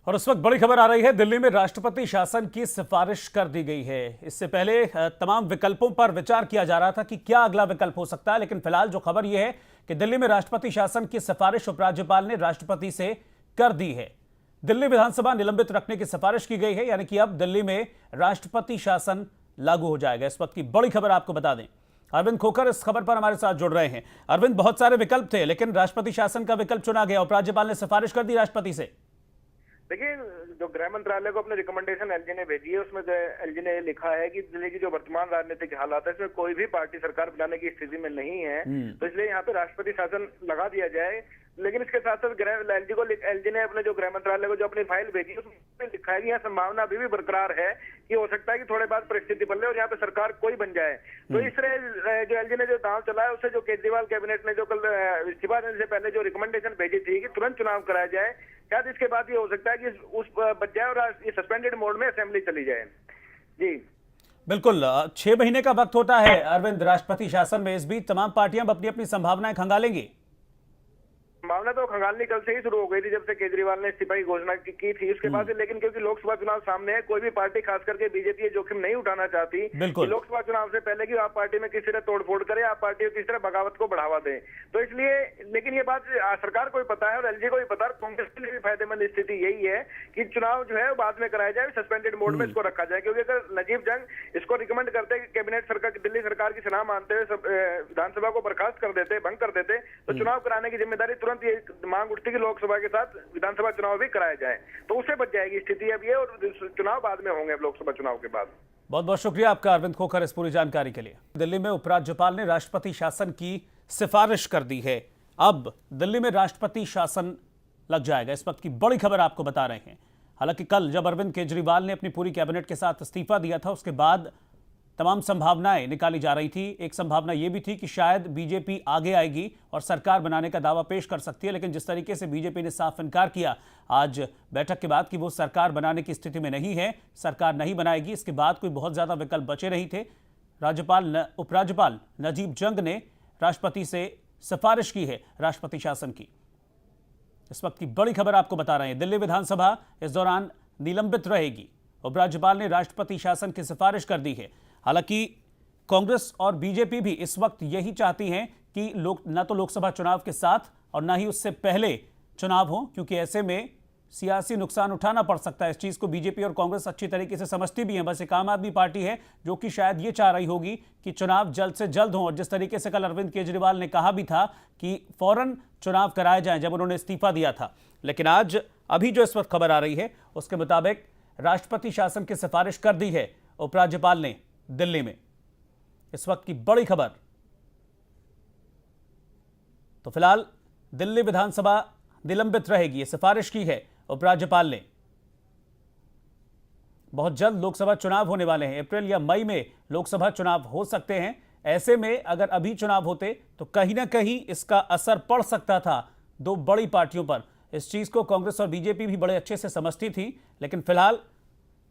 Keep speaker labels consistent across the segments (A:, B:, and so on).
A: और उस वक्त बड़ी खबर आ रही है, दिल्ली में राष्ट्रपति शासन की सिफारिश कर दी गई है। इससे पहले तमाम विकल्पों पर विचार किया जा रहा था कि क्या अगला विकल्प हो सकता है, लेकिन फिलहाल जो खबर यह है कि दिल्ली में राष्ट्रपति शासन की सिफारिश उपराज्यपाल ने राष्ट्रपति से कर दी है। दिल्ली विधानसभा निलंबित रखने की सिफारिश की गई है, यानी कि अब दिल्ली में राष्ट्रपति शासन लागू हो जाएगा। इस वक्त की बड़ी खबर आपको बता दें, अरविंद खोकर इस खबर पर हमारे साथ जुड़ रहे हैं। अरविंद, बहुत सारे विकल्प थे लेकिन राष्ट्रपति शासन का विकल्प चुना गया, उपराज्यपाल ने सिफारिश कर दी राष्ट्रपति से।
B: देखिए, जो गृह मंत्रालय को अपने रिकमेंडेशन एलजी ने भेजी है, उसमें एलजी ने लिखा है कि दिल्ली की जो वर्तमान राजनीतिक हालात है, इसमें कोई भी पार्टी सरकार बनाने की स्थिति में नहीं है, तो इसलिए यहाँ पे राष्ट्रपति शासन लगा दिया जाए। लेकिन इसके साथ साथ एलजी ने अपने जो गृह मंत्रालय को जो अपनी फाइल भेजी है, उसमें लिखा है कि यहाँ संभावना अभी भी बरकरार है कि हो सकता है कि थोड़े बाद परिस्थिति बदले और यहाँ पे सरकार कोई बन जाए। तो इस तरह जो एलजी ने जो दांव चलाया, उससे जो केजरीवाल कैबिनेट ने जो कल इस्तीफा देने से पहले जो रिकमेंडेशन भेजी थी कि तुरंत चुनाव कराया जाए, शायद इसके बाद ये हो सकता है कि उस बच जाए और ये सस्पेंडेड मोड में असेंबली चली जाए। जी
A: बिल्कुल, 6 महीने का वक्त होता है अरविंद राष्ट्रपति शासन में। इस बीच तमाम पार्टियां अपनी अपनी संभावनाएं खंगालेंगी।
B: संभावना तो खंगालनी कल से ही शुरू हो गई थी, जब से केजरीवाल ने इस्तीफा की घोषणा की थी उसके बाद से। लेकिन क्योंकि लोकसभा चुनाव सामने है, कोई भी पार्टी खास करके बीजेपी ये जोखिम नहीं उठाना चाहती कि लोकसभा चुनाव से पहले कि आप पार्टी में किस तरह तोड़फोड़ करे, आप पार्टी को किस तरह बगावत को बढ़ावा दें। तो इसलिए, लेकिन ये बात सरकार को भी पता है और एलजी को भी पता है, कांग्रेस के लिए भी फायदेमंद स्थिति यही है कि चुनाव जो है बाद में कराया जाए, सस्पेंडेड मोड में इसको रखा जाए। क्योंकि अगर नजीब जंग इसको रिकमेंड करते कि कैबिनेट सरकार, दिल्ली सरकार की सलाह मानते हुए विधानसभा को बर्खास्त कर देते, भंग कर देते, तो चुनाव कराने की जिम्मेदारी तुरंत ये मांग उठती कि लोकसभा के साथ विधानसभा चुनाव भी कराया जाए, तो उससे बच जाएगी स्थिति अब ये, और चुनाव बाद में होंगे लोकसभा चुनाव के बाद।
A: बहुत बहुत शुक्रिया आपका अरविंद खोकर इस पूरी जानकारी के लिए। दिल्ली में उपराज्यपाल ने राष्ट्रपति शासन की सिफारिश कर दी है, अब दिल्ली में राष्ट्रपति शासन लग जाएगा। इस वक्त की बड़ी खबर आपको बता रहे हैं। हालांकि कल जब अरविंद केजरीवाल ने अपनी पूरी कैबिनेट के साथ इस्तीफा दिया था, उसके बाद तमाम संभावनाएं निकाली जा रही थी। एक संभावना यह भी थी कि शायद बीजेपी आगे आएगी और सरकार बनाने का दावा पेश कर सकती है, लेकिन जिस तरीके से बीजेपी ने साफ इनकार किया आज बैठक के बाद कि वो सरकार बनाने की स्थिति में नहीं है, सरकार नहीं बनाएगी, इसके बाद कोई बहुत ज्यादा विकल्प बचे नहीं थे। उपराज्यपाल नजीब जंग ने राष्ट्रपति से सिफारिश की है राष्ट्रपति शासन की। इस वक्त की बड़ी खबर आपको बता रहे हैं, दिल्ली विधानसभा इस दौरान निलंबित रहेगी। उपराज्यपाल ने राष्ट्रपति शासन की सिफारिश कर दी है। हालांकि कांग्रेस और बीजेपी भी इस वक्त यही चाहती हैं कि न तो लोकसभा चुनाव के साथ और न ही उससे पहले चुनाव हो, क्योंकि ऐसे में सियासी नुकसान उठाना पड़ सकता है। इस चीज को बीजेपी और कांग्रेस अच्छी तरीके से समझती भी हैं। बस एक आम आदमी पार्टी है जो कि शायद ये चाह रही होगी कि चुनाव जल्द से जल्द हो, और जिस तरीके से कल अरविंद केजरीवाल ने कहा भी था कि फौरन चुनाव कराए जाएं जब उन्होंने इस्तीफा दिया था। लेकिन आज अभी जो इस वक्त खबर आ रही है उसके मुताबिक राष्ट्रपति शासन की सिफारिश कर दी है उपराज्यपाल ने दिल्ली में। इस वक्त की बड़ी खबर। तो फिलहाल दिल्ली विधानसभा निलंबित रहेगी, ये सिफारिश की है उपराज्यपाल ने। बहुत जल्द लोकसभा चुनाव होने वाले हैं, अप्रैल या मई में लोकसभा चुनाव हो सकते हैं। ऐसे में अगर अभी चुनाव होते तो कहीं ना कहीं इसका असर पड़ सकता था दो बड़ी पार्टियों पर। इस चीज को कांग्रेस और बीजेपी भी बड़े अच्छे से समझती थी, लेकिन फिलहाल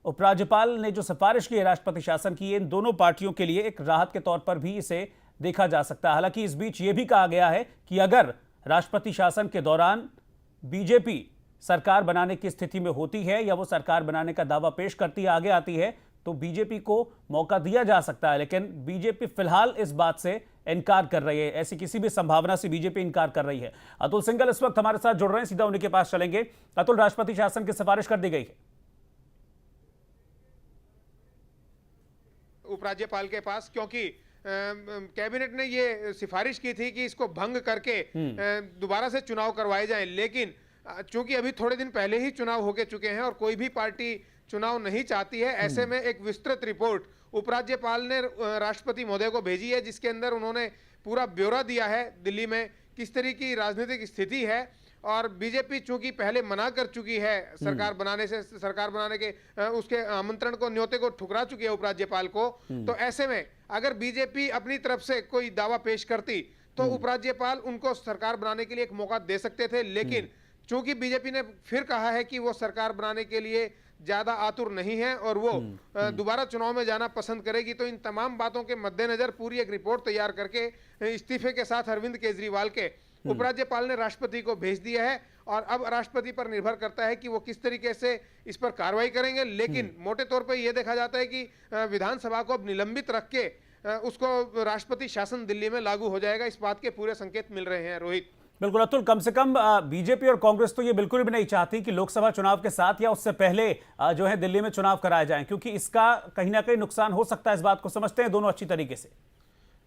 A: उपराज्यपाल ने जो सिफारिश की है राष्ट्रपति शासन की, इन दोनों पार्टियों के लिए एक राहत के तौर पर भी इसे देखा जा सकता है। हालांकि इस बीच यह भी कहा गया है कि अगर राष्ट्रपति शासन के दौरान बीजेपी सरकार बनाने की स्थिति में होती है या वो सरकार बनाने का दावा पेश करती है, आगे आती है, तो बीजेपी को मौका दिया जा सकता है। लेकिन बीजेपी फिलहाल इस बात से इनकार कर रही है, ऐसी किसी भी संभावना से बीजेपी इनकार कर रही है। अतुल सिंघल इस वक्त हमारे साथ जुड़ रहे हैं, सीधा उनके पास चलेंगे। अतुल, राष्ट्रपति शासन की सिफारिश कर दी गई है
C: उपराज्यपाल के पास, क्योंकि कैबिनेट ने ये सिफारिश की थी कि इसको भंग करके दोबारा से चुनाव करवाए जाएं, लेकिन चूंकि अभी थोड़े दिन पहले ही चुनाव होके चुके हैं और कोई भी पार्टी चुनाव नहीं चाहती है, ऐसे में एक विस्तृत रिपोर्ट उपराज्यपाल ने राष्ट्रपति महोदय को भेजी है, जिसके अंदर उन्होंने पूरा ब्यौरा दिया है दिल्ली में किस तरह की राजनीतिक स्थिति है। और बीजेपी चूंकि पहले मना कर चुकी है सरकार बनाने के उसके आमंत्रण को, न्योते को ठुकरा चुकी है उपराज्यपाल को, तो ऐसे में अगर बीजेपी अपनी तरफ से कोई दावा पेश करती तो उपराज्यपाल उनको सरकार बनाने के लिए एक मौका दे सकते थे। लेकिन चूंकि बीजेपी ने फिर कहा है कि वो सरकार बनाने के लिए ज्यादा आतुर नहीं है और वो दोबारा चुनाव में जाना पसंद करेगी, तो इन तमाम बातों के मद्देनजर पूरी एक रिपोर्ट तैयार करके इस्तीफे के साथ अरविंद केजरीवाल के उपराज्यपाल ने राष्ट्रपति को भेज दिया है और अब राष्ट्रपति पर निर्भर करता है कि वो किस तरीके से इस पर कार्रवाई करेंगे। लेकिन मोटे तौर पर यह देखा जाता है कि विधानसभा को अब निलंबित रख के उसको राष्ट्रपति शासन दिल्ली में लागू हो जाएगा, इस बात के पूरे संकेत मिल रहे हैं। रोहित,
A: बिल्कुल अतुल, कम से कम बीजेपी और कांग्रेस तो ये बिल्कुल भी नहीं चाहती कि लोकसभा चुनाव के साथ या उससे पहले जो है दिल्ली में चुनाव कराए जाएं, क्योंकि इसका कहीं ना कहीं नुकसान हो सकता है। इस बात को समझते हैं दोनों अच्छी तरीके से।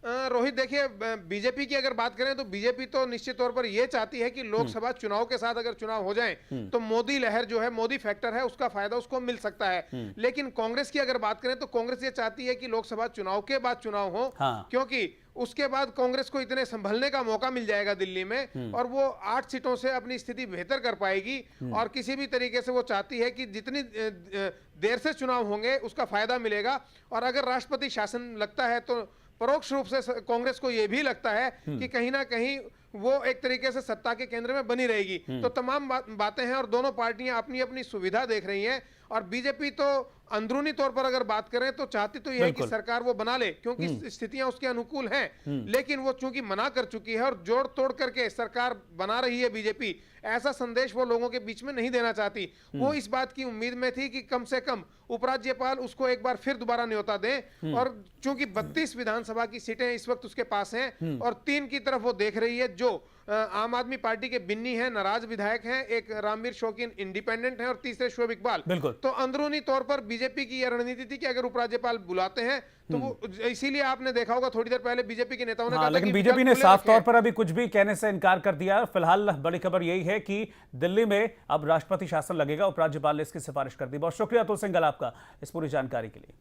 C: रोहित, देखिए, बीजेपी की अगर बात करें तो बीजेपी तो निश्चित तौर पर यह चाहती है कि लोकसभा चुनाव के साथ अगर चुनाव हो जाए तो मोदी लहर जो है, मोदी फैक्टर है, उसका फायदा उसको मिल सकता है। लेकिन कांग्रेस की अगर बात करें तो कांग्रेस ये चाहती है कि लोकसभा चुनाव के बाद चुनाव हो, क्योंकि उसके बाद कांग्रेस को इतने संभलने का मौका मिल जाएगा दिल्ली में और वो 8 सीटों से अपनी स्थिति बेहतर कर पाएगी। और किसी भी तरीके से वो चाहती है कि जितनी देर से चुनाव होंगे उसका फायदा मिलेगा। और अगर राष्ट्रपति शासन लगता है तो परोक्ष रूप से कांग्रेस को यह भी लगता है कि कहीं ना कहीं वो एक तरीके से सत्ता के केंद्र में बनी रहेगी। तो तमाम बातें हैं और दोनों पार्टियां अपनी अपनी सुविधा देख रही हैं। और बीजेपी तो अंदरूनी तौर पर अगर बात करें तो चाहती तो यह है कि सरकार वो बना ले, क्योंकि स्थितियां उसके अनुकूल हैं। लेकिन वो चूंकि मना कर चुकी है और जोड़ तोड़ करके सरकार बना रही है बीजेपी, ऐसा संदेश वो लोगों के बीच में नहीं देना चाहती। वो इस बात की उम्मीद में थी कि कम से कम उपराज्यपाल उसको एक बार फिर दोबारा न्योता दें। और चूंकि 32 विधानसभा की सीटें इस वक्त उसके पास हैं और 3 की तरफ वो देख रही है, जो आम आदमी पार्टी के बिन्नी हैं, नाराज विधायक हैं, एक रामवीर शौकीन इंडिपेंडेंट हैं और तीसरे शोएब इकबाल। तो अंदरूनी तौर पर बीजेपी की यह रणनीति थी कि अगर उपराज्यपाल बुलाते हैं तो वो, इसीलिए आपने देखा होगा थोड़ी देर पहले बीजेपी के नेताओं ने कहा, लेकिन
A: बीजेपी ने साफ तौर पर अभी कुछ भी कहने से इनकार कर दिया। फिलहाल बड़ी खबर यही है कि दिल्ली में अब राष्ट्रपति शासन लगेगा, उपराज्यपाल ने इसकी सिफारिश कर दी। बहुत शुक्रिया अतुल सिंघल आपका इस पूरी जानकारी के लिए।